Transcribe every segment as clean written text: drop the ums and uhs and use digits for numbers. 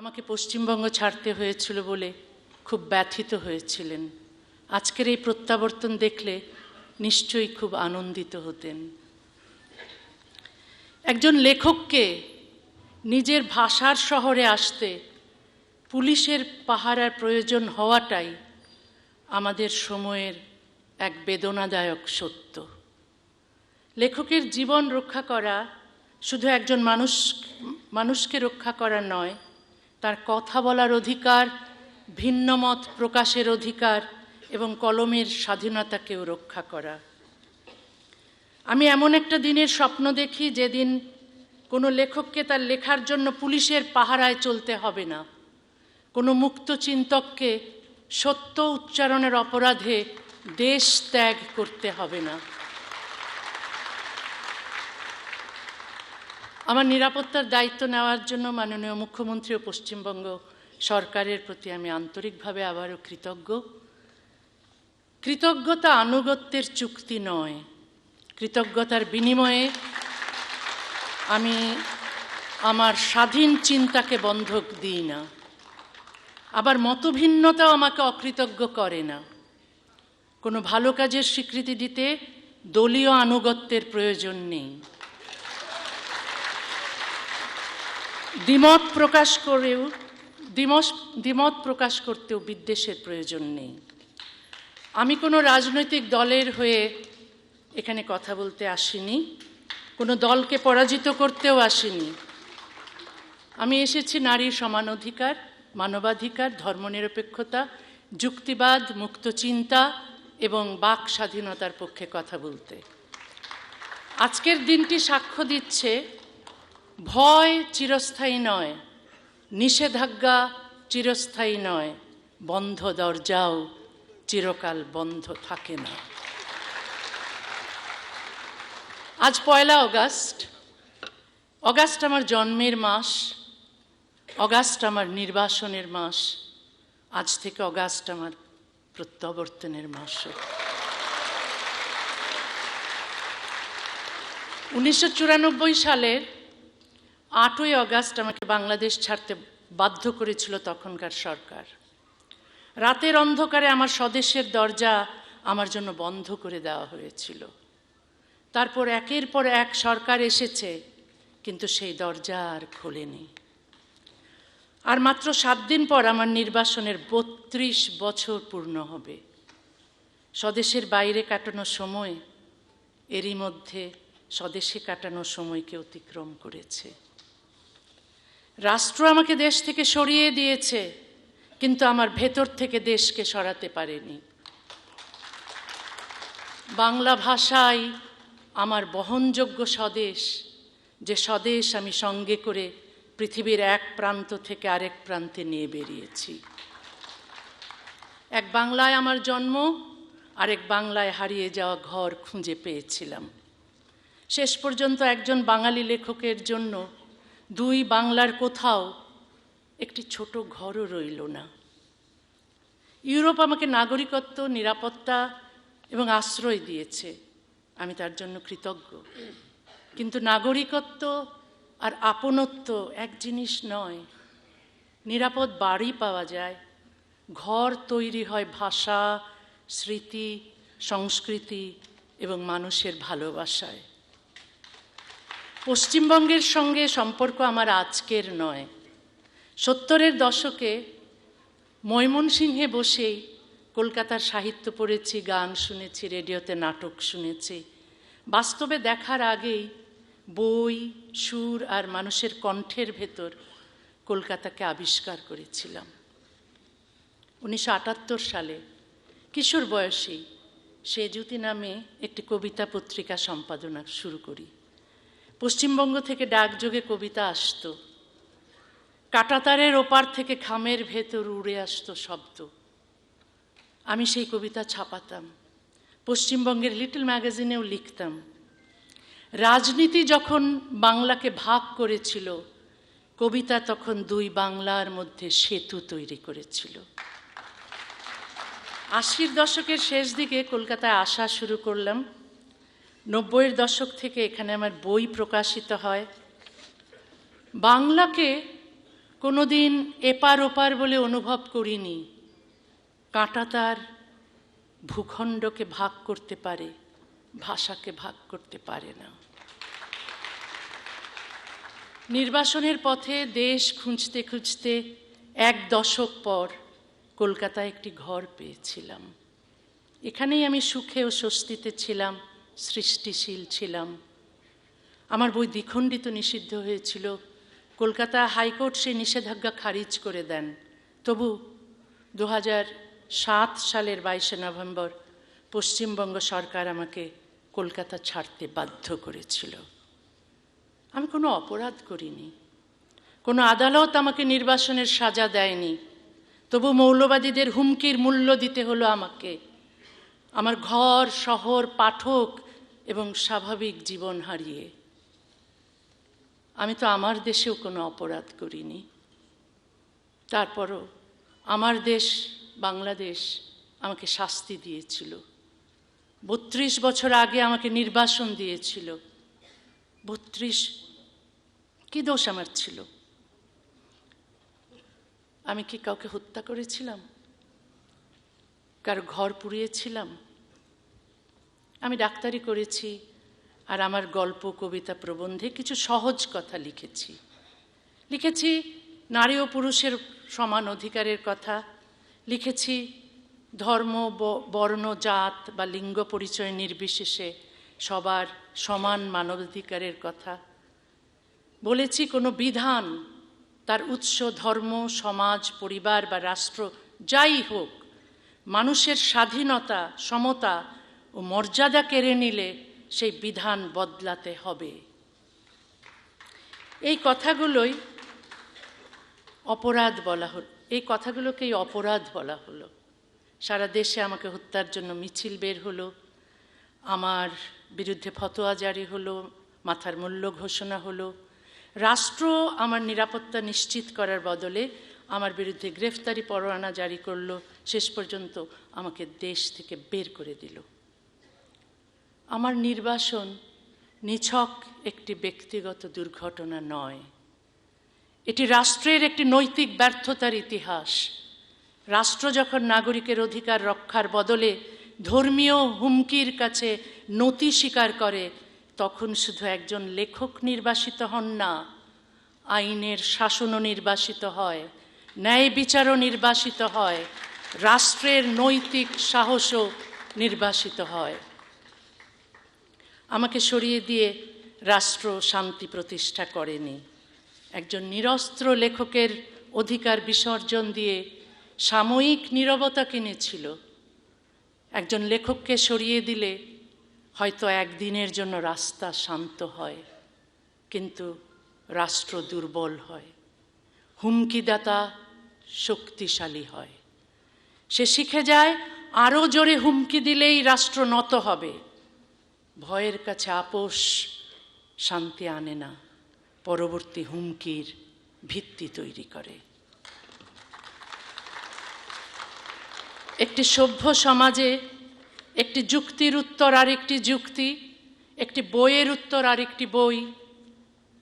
আমাকে পশ্চিমবঙ্গ ছাড়তে হয়েছিল বলে খুব ব্যথিত হয়েছিলেন। আজকের এই প্রত্যাবর্তন দেখলে নিশ্চয়ই খুব আনন্দিত হতেন। একজন লেখককে নিজের ভাষার শহরে আসতে পুলিশের পাহারার প্রয়োজন হওয়াটাই আমাদের সময়ের এক বেদনাদায়ক সত্য। লেখকের জীবন রক্ষা করা শুধু একজন মানুষকে রক্ষা করা নয়, তার কথা বলার অধিকার, ভিন্ন মত প্রকাশের অধিকার এবং কলমের স্বাধীনতাকেও রক্ষা করা। আমি এমন একটা দিনের স্বপ্ন দেখি যেদিন কোনো লেখককে তার লেখার জন্য পুলিশের পাহারায় চলতে হবে না, কোনো মুক্ত চিন্তককে সত্য উচ্চারণের অপরাধে দেশ ত্যাগ করতে হবে না। আমার নিরাপত্তার দায়িত্ব নেওয়ার জন্য মাননীয় মুখ্যমন্ত্রী ও পশ্চিমবঙ্গ সরকারের প্রতি আমি আন্তরিকভাবে আবারও কৃতজ্ঞ। কৃতজ্ঞতা আনুগত্যের চুক্তি নয়, কৃতজ্ঞতার বিনিময়ে আমি আমার স্বাধীন চিন্তাকে বন্ধক দিই না, আবার মতভিন্নতাও আমাকে অকৃতজ্ঞ করে না। কোনো ভালো কাজের স্বীকৃতি দিতে দলীয় আনুগত্যের প্রয়োজন নেই। দ্বিমত প্রকাশ করতেও বিদ্বেষের প্রয়োজন নেই। আমি কোনো রাজনৈতিক দলের হয়ে এখানে কথা বলতে আসিনি, কোনো দলকে পরাজিত করতেও আসিনি। আমি এসেছি নারীর সমান অধিকার, মানবাধিকার, ধর্মনিরপেক্ষতা, যুক্তিবাদ, মুক্ত চিন্তা এবং বাক স্বাধীনতার পক্ষে কথা বলতে। আজকের দিনটি সাক্ষ্য দিচ্ছে ভয় চিরস্থায়ী নয়, নিষেধাজ্ঞা চিরস্থায়ী নয়, বন্ধ দরজাও চিরকাল বন্ধ থাকে না। আজ 1 অগাস্ট। অগাস্ট আমার জন্মের মাস, অগাস্ট আমার নির্বাসনের মাস, আজ থেকে অগাস্ট আমার প্রত্যাবর্তনের মাসও। 1994 সালের 8ই অগাস্ট আমাকে বাংলাদেশ ছাড়তে বাধ্য করেছিল তখনকার সরকার। রাতের অন্ধকারে আমার স্বদেশের দরজা আমার জন্য বন্ধ করে দেওয়া হয়েছিল। তারপর একের পর এক সরকার এসেছে, কিন্তু সেই দরজা আর খোলেনি। আর মাত্র 7 দিন পর আমার নির্বাসনের 32 বছর পূর্ণ হবে। স্বদেশের বাইরে কাটানো সময় এরই মধ্যে স্বদেশে কাটানো সময়কে অতিক্রম করেছে। রাষ্ট্র আমাকে দেশ থেকে সরিয়ে দিয়েছে, কিন্তু আমার ভেতর থেকে দেশকে সরাতে পারেনি। বাংলা ভাষাই আমার বহনযোগ্য স্বদেশ, যে স্বদেশ আমি সঙ্গে করে পৃথিবীর এক প্রান্ত থেকে আরেক প্রান্তে নিয়ে বেরিয়েছি। এক বাংলায় আমার জন্ম, আরেক বাংলায় হারিয়ে যাওয়া ঘর খুঁজে পেয়েছিলাম। শেষ পর্যন্ত একজন বাঙালি লেখকের জন্য 2 বাংলার কোথাও একটি ছোট ঘরও রইল না। ইউরোপ আমাকে নাগরিকত্ব, নিরাপত্তা এবং আশ্রয় দিয়েছে, আমি তার জন্য কৃতজ্ঞ। কিন্তু নাগরিকত্ব আর আপনত্ব এক জিনিস নয়। নিরাপদ বাড়ি পাওয়া যায়, ঘর তৈরি হয় ভাষা, স্মৃতি, সংস্কৃতি এবং মানুষের ভালোবাসায়। পশ্চিমবঙ্গের সঙ্গে সম্পর্ক আমার আজকের নয়। 70-এর দশকে ময়মনসিংহে বসেই কলকাতার সাহিত্য পড়েছি, গান শুনেছি, রেডিওতে নাটক শুনেছি। বাস্তবে দেখার আগেই বই, সুর আর মানুষের কণ্ঠের ভেতর কলকাতাকে আবিষ্কার করেছিলাম। 1978 সালে কিশোর বয়সেই সেজুতি নামে একটি কবিতা পত্রিকা সম্পাদনা শুরু করি। পশ্চিমবঙ্গ থেকে ডাকযোগে কবিতা আসতো, কাঁটাতারের ওপার থেকে খামের ভেতর উড়ে আসতো শব্দ। আমি সেই কবিতা ছাপাতাম, পশ্চিমবঙ্গের লিটল ম্যাগাজিনেও লিখতাম। রাজনীতি যখন বাংলাকে ভাগ করেছিল, কবিতা তখন 2 বাংলার মধ্যে সেতু তৈরি করেছিল। 80-র দশকের শেষ দিকে কলকাতায় আসা শুরু করলাম। 90-এর দশক থেকে এখানে আমার বই প্রকাশিত হয়। বাংলাকে কোনোদিন এপার ওপার বলে অনুভব করিনি। কাঁটা তার ভূখণ্ডকে ভাগ করতে পারে, ভাষাকে ভাগ করতে পারে না। নির্বাসনের পথে দেশ খুঁজতে খুঁজতে 1 দশক পর কলকাতায় একটি ঘর পেয়েছিলাম। এখানেই আমি সুখে ও স্বস্তিতে ছিলাম, সৃষ্টিশীল ছিলাম। আমার বই দ্বিখণ্ডিত নিষিদ্ধ হয়েছিল। কলকাতা হাইকোর্ট সেই নিষেধাজ্ঞা খারিজ করে দেন। তবু 2007 সালের 22শে নভেম্বর পশ্চিমবঙ্গ সরকার আমাকে কলকাতা ছাড়তে বাধ্য করেছিল। আমি কোনো অপরাধ করিনি, কোনো আদালত আমাকে নির্বাসনের সাজা দেয়নি। তবু মৌলবাদীদের হুমকির মূল্য দিতে হলো আমাকে, আমার ঘর, শহর, পাঠক এবং স্বাভাবিক জীবন হারিয়ে। আমি তো আমার দেশেও কোনো অপরাধ করিনি। তারপরও আমার দেশ বাংলাদেশ আমাকে শাস্তি দিয়েছিল। 32 বছর আগে আমাকে নির্বাসন দিয়েছিল। 32 কি দোষ আমার ছিল? আমি কি কাউকে হত্যা করেছিলাম? কারো ঘর পুড়িয়েছিলাম? আমি ডাক্তারি করেছি, আর আমার গল্প, কবিতা, প্রবন্ধে কিছু সহজ কথা লিখেছি নারী ও পুরুষের সমান অধিকারের কথা, লিখেছি ধর্ম, বর্ণ, জাত বা লিঙ্গ পরিচয় নির্বিশেষে সবার সমান মানবাধিকারের কথা। বলেছি কোনো বিধান, তার উৎস ধর্ম, সমাজ, পরিবার বা রাষ্ট্র যাই হোক, মানুষের স্বাধীনতা, সমতা ও মর্যাদা কেড়ে নিলে সেই বিধান বদলাতে হবে। এই কথাগুলোই অপরাধ বলা হলো, এই কথাগুলোকেই অপরাধ বলা হলো। সারা দেশে আমাকে হত্যার জন্য মিছিল বের হলো, আমার বিরুদ্ধে ফতোয়া জারি হলো, মাথার মূল্য ঘোষণা হলো। রাষ্ট্র আমার নিরাপত্তা নিশ্চিত করার বদলে আমার বিরুদ্ধে গ্রেফতারি পরোয়ানা জারি করলো, শেষ পর্যন্ত আমাকে দেশ থেকে বের করে দিল। আমার নির্বাসন নিছক একটি ব্যক্তিগত দুর্ঘটনা নয়, এটি রাষ্ট্রের একটি নৈতিক ব্যর্থতার ইতিহাস। রাষ্ট্র যখন নাগরিকের অধিকার রক্ষার বদলে ধর্মীয় হুমকির কাছে নতি স্বীকার করে, তখন শুধু একজন লেখক নির্বাসিত হন না, আইনের শাসনও নির্বাসিত হয়, ন্যায় বিচারও নির্বাসিত হয়, রাষ্ট্রের নৈতিক সাহসও নির্বাসিত হয়। আমাকে সরিয়ে দিয়ে রাষ্ট্র শান্তি প্রতিষ্ঠা করেনি। একজন নিরস্ত্র লেখকের অধিকার বিসর্জন দিয়ে সাময়িক নীরবতা কিনেছিল। একজন লেখককে সরিয়ে দিলে হয়তো একদিনের জন্য রাস্তা শান্ত হয়, কিন্তু রাষ্ট্র দুর্বল হয়, হুমকিদাতা শক্তিশালী হয়। সে শিখে যায় আরও জোরে হুমকি দিলেই রাষ্ট্র নত হবে। ভয়ের কাছে আপোষ শান্তি আনে না, পরবর্তী হুমকির ভিত্তি তৈরি করে। একটি সভ্য সমাজে একটি যুক্তির উত্তর আরেকটি যুক্তি, একটি বইয়ের উত্তর আরেকটি বই।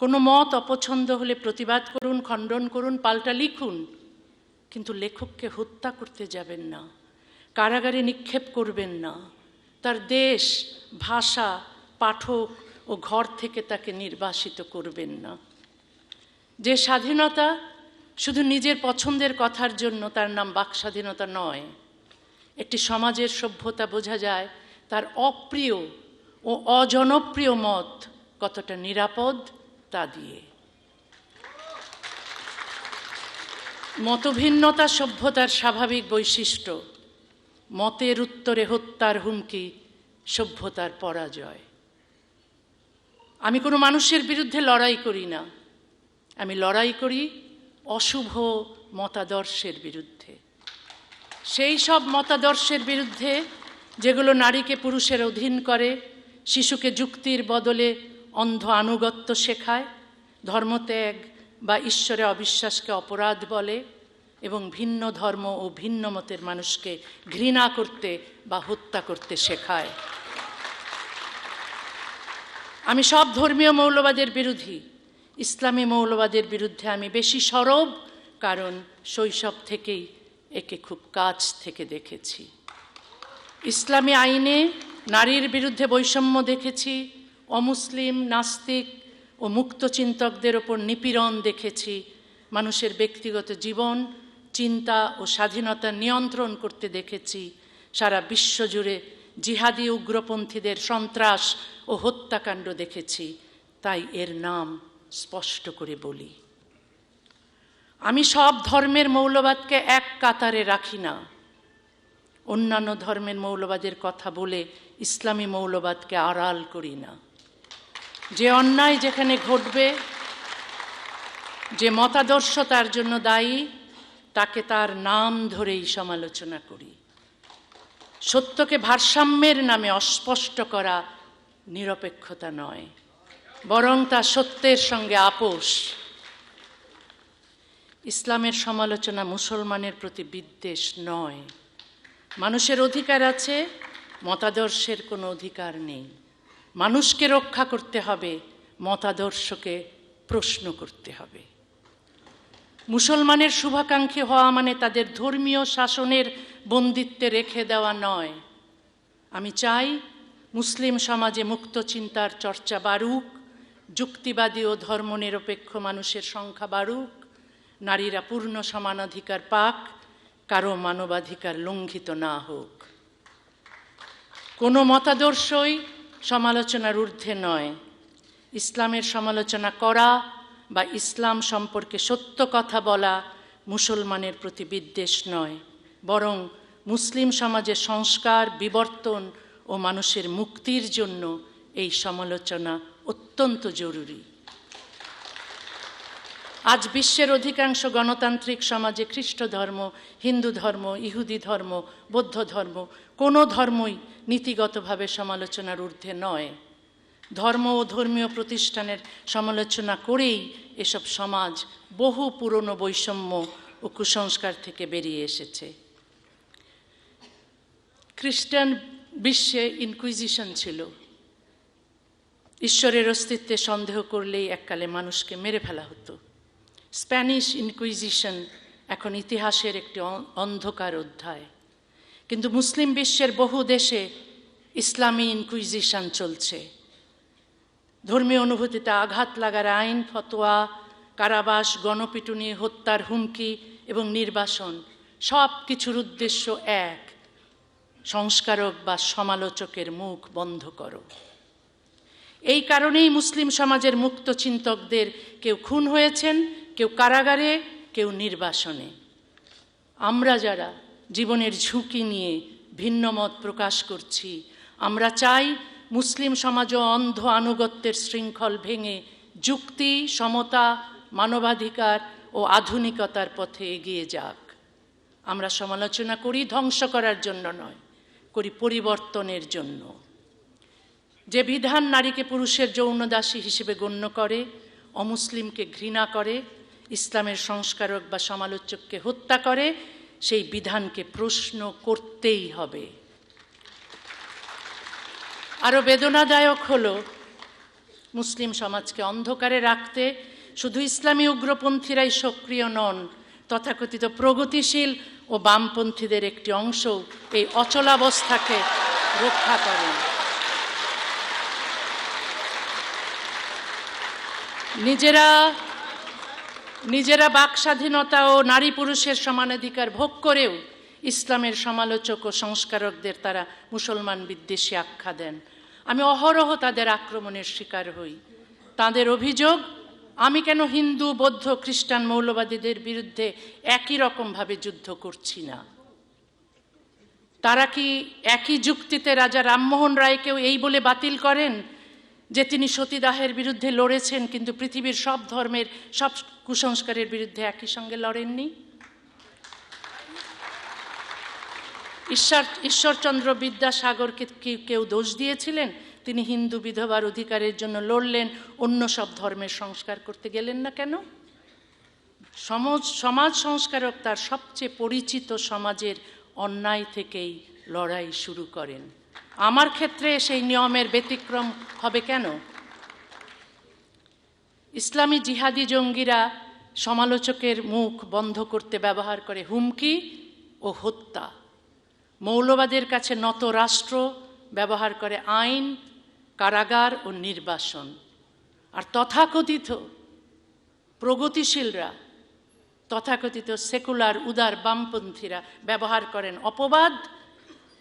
কোনো মত অপছন্দ হলে প্রতিবাদ করুন, খণ্ডন করুন, পাল্টা লিখুন, কিন্তু লেখককে হত্যা করতে যাবেন না, কারাগারে নিক্ষেপ করবেন না, তার দেশ, ভাষা, পাঠক ও ঘর থেকে তাকে নির্বাসিত করবেন না। যে স্বাধীনতা শুধু নিজের পছন্দের কথার জন্য, তার নাম বাক স্বাধীনতা নয়। একটি সমাজের সভ্যতা বোঝা যায় তার অপ্রিয় ও অজনপ্রিয় মত কতটা নিরাপদ তা দিয়ে। মতভিন্নতা সভ্যতার স্বাভাবিক বৈশিষ্ট্য। মতের উত্তরে হত্যার হুমকি সভ্যতার পরাজয়। আমি কোনো মানুষের বিরুদ্ধে লড়াই করি না, আমি লড়াই করি অশুভ মতাদর্শের বিরুদ্ধে। সেই সব মতাদর্শের বিরুদ্ধে যেগুলো নারীকে পুরুষের অধীন করে, শিশুকে যুক্তির বদলে অন্ধ আনুগত্য শেখায়, ধর্মত্যাগ বা ঈশ্বরে অবিশ্বাসকে অপরাধ বলে এবং ভিন্ন ধর্ম ও ভিন্ন মতের মানুষকে ঘৃণা করতে বা হত্যা করতে শেখায়। আমি সব ধর্মীয় মৌলবাদের বিরোধী। ইসলামী মৌলবাদের বিরুদ্ধে আমি বেশি সরব কারণ শৈশব থেকেই একে খুব কাছ থেকে দেখেছি। ইসলামী আইনে নারীর বিরুদ্ধে বৈষম্য দেখেছি, অমুসলিম, নাস্তিক ও মুক্তচিন্তকদের ওপর নিপীড়ন দেখেছি, মানুষের ব্যক্তিগত জীবন, চিন্তা ও স্বাধীনতা নিয়ন্ত্রণ করতে দেখেছি, সারা বিশ্বজুড়ে জিহাদি উগ্রপন্থীদের সন্ত্রাস ও হত্যাকাণ্ড দেখেছি। তাই এর নাম স্পষ্ট করে বলি। আমি সব ধর্মের মৌলবাদকে এক কাতারে রাখি না। অন্যান্য ধর্মের মৌলবাদের কথা বলে ইসলামী মৌলবাদকে আড়াল করি না। যে অন্যায় যেখানে ঘটবে, যে মতাদর্শ তার জন্য দায়ী, তাকে তার নাম ধরেই সমালোচনা করি। সত্যকে ভারসাম্যের নামে অস্পষ্ট করা নিরপেক্ষতা নয়, বরং তা সত্যের সঙ্গে আপোষ। ইসলামের সমালোচনা মুসলমানের প্রতি বিদ্বেষ নয়। মানুষের অধিকার আছে, মতাদর্শের কোনো অধিকার নেই। মানুষকে রক্ষা করতে হবে, মতাদর্শকে প্রশ্ন করতে হবে। মুসলমানের শুভাকাঙ্ক্ষী হওয়া মানে তাদের ধর্মীয় শাসনের বন্দিত্বে রেখে দেওয়া নয়। আমি চাই মুসলিম সমাজে মুক্ত চিন্তার চর্চা বাড়ুক, যুক্তিবাদী ও ধর্মনিরপেক্ষ মানুষের সংখ্যা বাড়ুক, নারীরা পূর্ণ সমানাধিকার পাক, কারো মানবাধিকার লঙ্ঘিত না হোক। কোনো মতাদর্শই সমালোচনার ঊর্ধ্বে নয়। ইসলামের সমালোচনা করা বা ইসলাম সম্পর্কে সত্য কথা বলা মুসলমানের প্রতি বিদ্বেষ নয়, বরং মুসলিম সমাজের সংস্কার, বিবর্তন ও মানুষের মুক্তির জন্য এই সমালোচনা অত্যন্ত জরুরি। আজ বিশ্বের অধিকাংশ গণতান্ত্রিক সমাজে খ্রিস্ট ধর্ম, হিন্দু ধর্ম, ইহুদি ধর্ম, বৌদ্ধ ধর্ম, কোনো ধর্মই নীতিগতভাবে সমালোচনার ঊর্ধ্বে নয়। ধর্ম ও ধর্মীয় প্রতিষ্ঠানের সমালোচনা করেই এসব সমাজ বহু পুরনো বৈষম্য ও কুসংস্কার থেকে বেরিয়ে এসেছে। খ্রিস্টান বিশ্বে ইনকুইজিশন ছিল। ঈশ্বরের অস্তিত্বে সন্দেহ করলেই এককালে মানুষকে মেরে ফেলা হতো। স্প্যানিশ ইনকুইজিশন এখন ইতিহাসের একটি অন্ধকার অধ্যায়। কিন্তু মুসলিম বিশ্বের বহু দেশে ইসলামী ইনকুইজিশন চলছে। ধর্মীয় অনুভূতিতে আঘাত লাগার আইন, ফতোয়া, কারাবাস, গণপিটুনি, হত্যার হুমকি এবং নির্বাসন সব কিছুর উদ্দেশ্য এক: সংস্কারক বা সমালোচকের মুখ বন্ধ করো। এই কারণেই মুসলিম সমাজের মুক্ত চিন্তকদের কেউ খুন হয়েছেন, কেউ কারাগারে, কেউ নির্বাসনে। আমরা যারা জীবনের ঝুঁকি নিয়ে ভিন্ন মত প্রকাশ করছি, আমরা চাই মুসলিম সমাজও অন্ধ আনুগত্যের শৃঙ্খল ভেঙে যুক্তি, সমতা, মানবাধিকার ও আধুনিকতার পথে এগিয়ে যাক। আমরা সমালোচনা করি ধ্বংস করার জন্য নয়, করি পরিবর্তনের জন্য। যে বিধান নারীকে পুরুষের যৌনদাসী হিসেবে গণ্য করে, অমুসলিমকে ঘৃণা করে, ইসলামের সংস্কারক বা সমালোচককে হত্যা করে, সেই বিধানকে প্রশ্ন করতেই হবে। আরও বেদনাদায়ক হলো, মুসলিম সমাজকে অন্ধকারে রাখতে শুধু ইসলামী উগ্রপন্থীরাই সক্রিয় নন, তথাকথিত প্রগতিশীল ও বামপন্থীদের একটি অংশ এই অচলাবস্থাকে রক্ষা করেন। নিজেরা বাকস্বাধীনতা ও নারী পুরুষের সমানাধিকার ভোগ করেও ইসলামের সমালোচক ও সংস্কারকদের তারা মুসলমান বিদ্বেষী আখ্যা দেন। আমি অহরহ তাদের আক্রমণের শিকার হই। তাদের অভিযোগ, আমি কেন হিন্দু, বৌদ্ধ, খ্রিস্টান মৌলবাদীদের বিরুদ্ধে একই রকমভাবে যুদ্ধ করছি না। তারা কি একই যুক্তিতে রাজা রামমোহন রায়কেও এই বলে বাতিল করেন যে তিনি সতীদাহের বিরুদ্ধে লড়েছেন, কিন্তু পৃথিবীর সব ধর্মের সব কুসংস্কারের বিরুদ্ধে একই সঙ্গে লড়েননি? ঈশ্বরচন্দ্র বিদ্যাসাগরকে কি কেউ দোষ দিয়েছিলেন? তিনি হিন্দু বিধবার অধিকারের জন্য লড়লেন, অন্য সব ধর্মের সংস্কার করতে গেলেন না কেন? সমাজ সংস্কারক তার সবচেয়ে পরিচিত সমাজের অন্যায় থেকেই লড়াই শুরু করেন। আমার ক্ষেত্রে সেই নিয়মের ব্যতিক্রম হবে কেন? ইসলামী জিহাদি জঙ্গিরা সমালোচকের মুখ বন্ধ করতে ব্যবহার করে হুমকি ও হত্যা। মৌলবাদের কাছে নত রাষ্ট্র ব্যবহার করে আইন, কারাগার ও নির্বাসন। আর তথাকথিত প্রগতিশীলরা, তথাকথিত সেকুলার উদার বামপন্থীরা ব্যবহার করেন অপবাদ,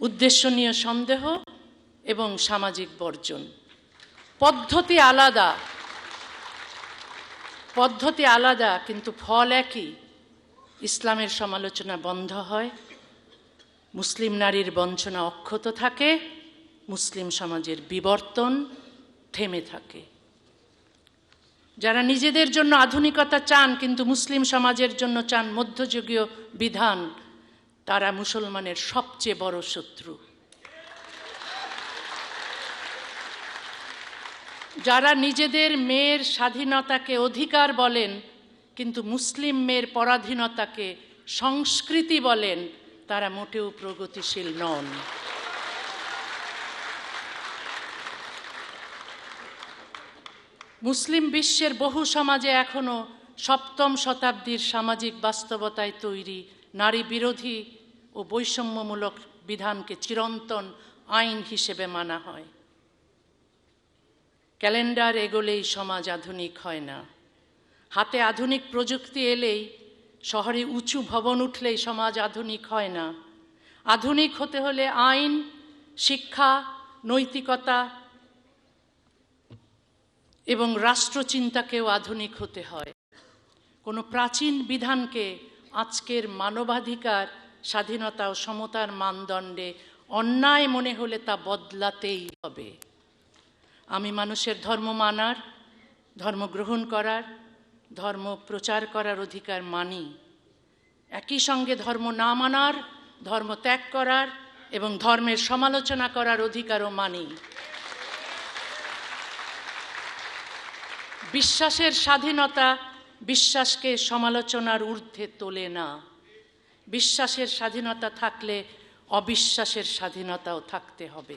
উদ্দেশ্যনীয় সন্দেহ এবং সামাজিক বর্জন। পদ্ধতি আলাদা কিন্তু ফল একই। ইসলামের সমালোচনা বন্ধ হয়, মুসলিম নারীর বঞ্চনা অক্ষত থাকে, মুসলিম সমাজের বিবর্তন থেমে থাকে। যারা নিজেদের জন্য আধুনিকতা চান কিন্তু মুসলিম সমাজের জন্য চান মধ্যযুগীয় বিধান, তারা মুসলমানের সবচেয়ে বড় শত্রু। যারা নিজেদের মেয়ের স্বাধীনতাকে অধিকার বলেন কিন্তু মুসলিম মেয়ের পরাধীনতাকে সংস্কৃতি বলেন, তারা মোটেও প্রগতিশীল নন। মুসলিম বিশ্বের বহু সমাজে এখনো সপ্তম শতাব্দীর সামাজিক বাস্তবতায় তৈরি নারী বিরোধী ও বৈষম্যমূলক বিধানকে চিরন্তন আইন হিসেবে মানা হয়। ক্যালেন্ডার এগোলেই সমাজ আধুনিক হয় না, হাতে আধুনিক প্রযুক্তি এলেই, শহরে উঁচু ভবন উঠলেই সমাজ আধুনিক হয় না। আধুনিক হতে হলে আইন, শিক্ষা, নৈতিকতা এবং রাষ্ট্রচিন্তাকেও আধুনিক হতে হয়। কোনো প্রাচীন বিধানকে আজকের মানবাধিকার, স্বাধীনতা ও সমতার মানদণ্ডে অন্যায় মনে হলে তা বদলাতেই হবে। আমি মানুষের ধর্ম মানার, ধর্ম গ্রহণ করার, ধর্ম প্রচার করার অধিকার মানি। একই সঙ্গে ধর্ম না মানার, ধর্ম ত্যাগ করার এবং ধর্মের সমালোচনা করার অধিকারও মানি। বিশ্বাসের স্বাধীনতা বিশ্বাসকে সমালোচনার ঊর্ধ্বে তোলে না। বিশ্বাসের স্বাধীনতা থাকলে অবিশ্বাসের স্বাধীনতাও থাকতে হবে।